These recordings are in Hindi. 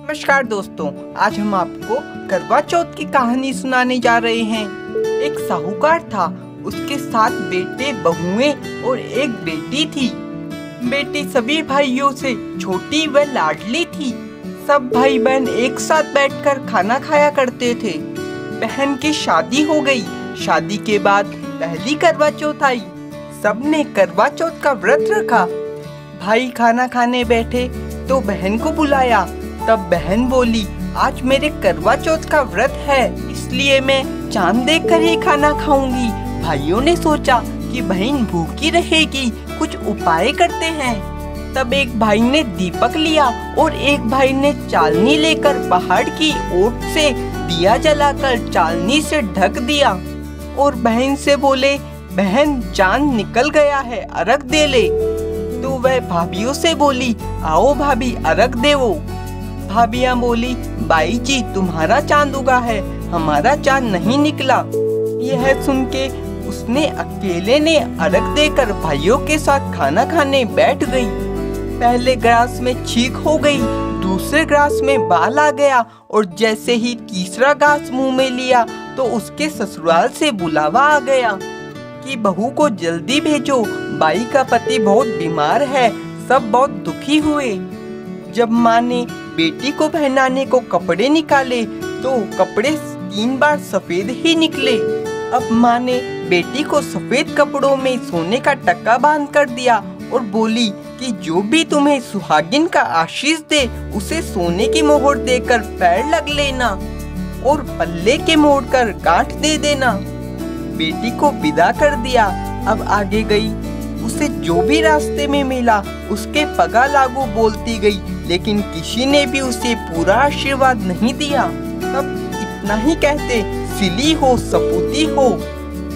नमस्कार दोस्तों, आज हम आपको करवा चौथ की कहानी सुनाने जा रहे हैं। एक साहूकार था, उसके 7 बेटे बहुएं और एक बेटी थी। बेटी सभी भाइयों से छोटी व लाडली थी। सब भाई बहन एक साथ बैठकर खाना खाया करते थे। बहन की शादी हो गई। शादी के बाद पहली करवा चौथ आई। सबने करवा चौथ का व्रत रखा। भाई खाना खाने बैठे तो बहन को बुलाया। तब बहन बोली, आज मेरे करवा चौथ का व्रत है, इसलिए मैं चांद देखकर ही खाना खाऊंगी। भाइयों ने सोचा कि बहन भूखी रहेगी, कुछ उपाय करते हैं। तब एक भाई ने दीपक लिया और एक भाई ने चालनी लेकर पहाड़ की ओट से दिया जलाकर चालनी से ढक दिया और बहन से बोले, बहन चांद निकल गया है, अर्घ दे ले। तो वह भाभियों से बोली, आओ भाभी अर्घ देवो। भाभियां बोली, बाई जी तुम्हारा चांद उगा है, हमारा चांद नहीं निकला। यह सुन के उसने अकेले ने अर्घ देकर भाइयों के साथ खाना खाने बैठ गई। पहले ग्रास में छींक हो गई, दूसरे ग्रास में बाल आ गया और जैसे ही तीसरा ग्रास मुंह में लिया तो उसके ससुराल से बुलावा आ गया कि बहू को जल्दी भेजो, बाई का पति बहुत बीमार है। सब बहुत दुखी हुए। जब माँ ने बेटी को पहनाने को कपड़े निकाले तो कपड़े 3 बार सफेद ही निकले। अब माँ ने बेटी को सफेद कपड़ों में सोने का टक्का बांध कर दिया और बोली कि जो भी तुम्हें सुहागिन का आशीष दे उसे सोने की मोहर देकर पैर लग लेना और पल्ले के मोड़कर गांठ दे देना। बेटी को विदा कर दिया। अब आगे गई। उसे जो भी रास्ते में मिला उसके पगा लागू बोलती गई, लेकिन किसी ने भी उसे पूरा आशीर्वाद नहीं दिया। तब इतना ही कहते, सिली हो सपूती हो।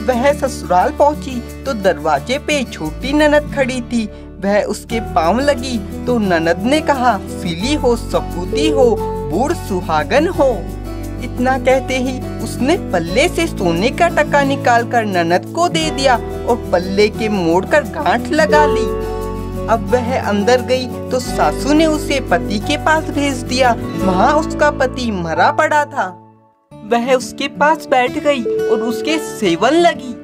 वह ससुराल पहुंची तो दरवाजे पे छोटी ननद खड़ी थी। वह उसके पांव लगी तो ननद ने कहा, सिली हो सपूती हो, बूढ़ सुहागन हो। इतना कहते ही उसने पल्ले से सोने का टका निकालकर ननद को दे दिया और पल्ले के मोड़कर गांठ लगा ली। अब वह अंदर गई तो सासू ने उसे पति के पास भेज दिया। वहाँ उसका पति मरा पड़ा था। वह उसके पास बैठ गई और उसके सेवन लगी।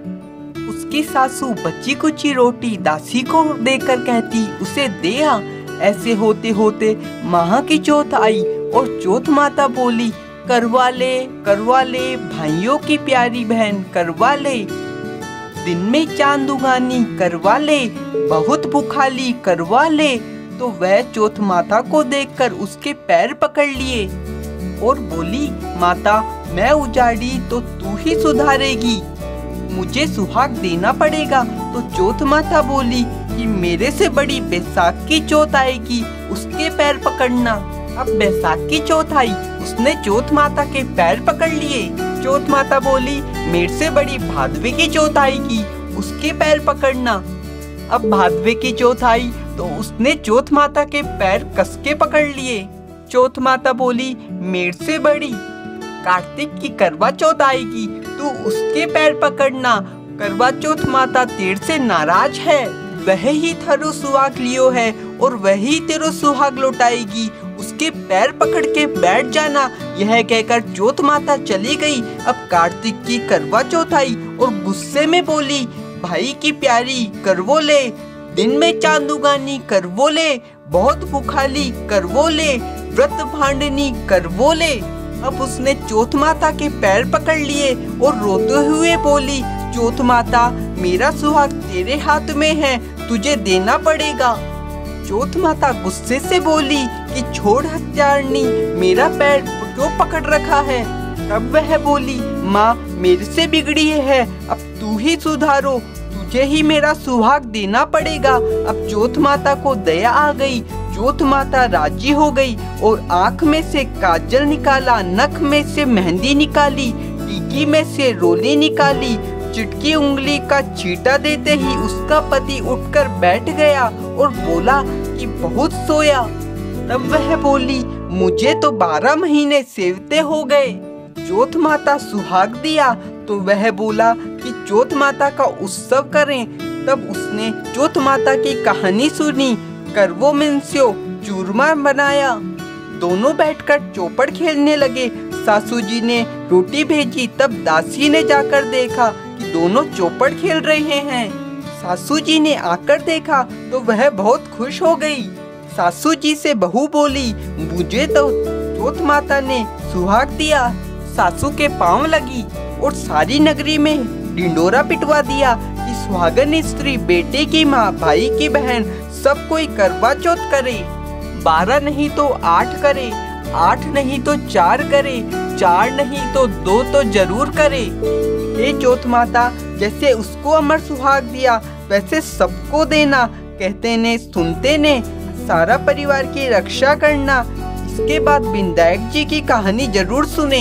उसकी सासू बची कुची रोटी दासी को देकर कहती, उसे दे आ। ऐसे होते होते माँ की चौथ आई और चौथ माता बोली, करवा ले भाइयों की प्यारी बहन, करवा ले। दिन में चांद उगानी, करवा ले। बहुत भूखाली, करवा ले। तो वह चौथ माता को देखकर उसके पैर पकड़ लिए और बोली, माता मैं उजाड़ी तो तू ही सुधारेगी, मुझे सुहाग देना पड़ेगा। तो चौथ माता बोली कि मेरे से बड़ी बैसाख की चौथ आएगी, उसके पैर पकड़ना। अब बैसाख की चौथ आई, उसने चौथ माता के पैर पकड़ लिए। चौथ माता बोली, मेरे से बड़ी भादवे की चौथ आएगी, उसके पैर पकड़ना। अब भादवे की चौथ आई तो उसने चौथ माता के पैर कस के पकड़ लिए। चौथ माता बोली, मेरे से बड़ी कार्तिक की करवा चौथ आएगी, तू उसके पैर पकड़ना। करवा चौथ माता तेरे से नाराज है, वह ही थारो सुहाग लियो है और वही तेरो सुहाग लौटाएगी, उसके पैर पकड़ के बैठ जाना। यह कहकर चौथ माता चली गई। अब कार्तिक की करवा चौथ आई और गुस्से में बोली, भाई की प्यारी करवो ले, दिन में चांद उगानी करवो ले, बहुत भूखाली करवो ले, व्रत भांडनी करवो ले। अब उसने चौथ माता के पैर पकड़ लिए और रोते हुए बोली, चौथ माता मेरा सुहाग तेरे हाथ में है, तुझे देना पड़ेगा। चौथ माता गुस्से से बोली कि छोड़ हत्यारनी, मेरा पैर क्यों पकड़ रखा है। तब वह बोली, माँ मेरे से बिगड़ी है, अब तू ही सुधारो, तुझे ही मेरा सुहाग देना पड़ेगा। अब चौथ माता को दया आ गई। चौथ माता राजी हो गई और आँख में से काजल निकाला, नख में से मेहंदी निकाली, टीकी में से रोली निकाली। चिटकी उंगली का छींटा देते ही उसका पति उठकर बैठ गया और बोला कि बहुत सोया। तब वह बोली, मुझे तो 12 महीने सेवते हो गए। चौथ माता सुहाग दिया तो वह बोला कि चौथ माता का उत्सव करें। तब उसने चौथ माता की कहानी सुनी। करवो मिनस्यो चूरमा बनाया। दोनों बैठकर चौपड़ खेलने लगे। सासू जी ने रोटी भेजी, तब दासी ने जाकर देखा कि दोनों चौपड़ खेल रहे हैं। सासू जी ने आकर देखा तो वह बहुत खुश हो गई। सासू जी से बहू बोली, मुझे तो चौथ माता ने सुहाग दिया। सासू के पांव लगी और सारी नगरी में ढिंडोरा पिटवा दिया कि सुहागन स्त्री, बेटे की माँ, भाई की बहन, सब कोई करवा चौथ करे। 12 नहीं तो 8 करे, 8 नहीं तो 4 करे, 4 नहीं तो 2 तो जरूर करे। हे चौथ माता, जैसे उसको अमर सुहाग दिया वैसे सबको देना। कहते ने सुनते ने सारा परिवार की रक्षा करना। इसके बाद विनायक जी की कहानी जरूर सुने।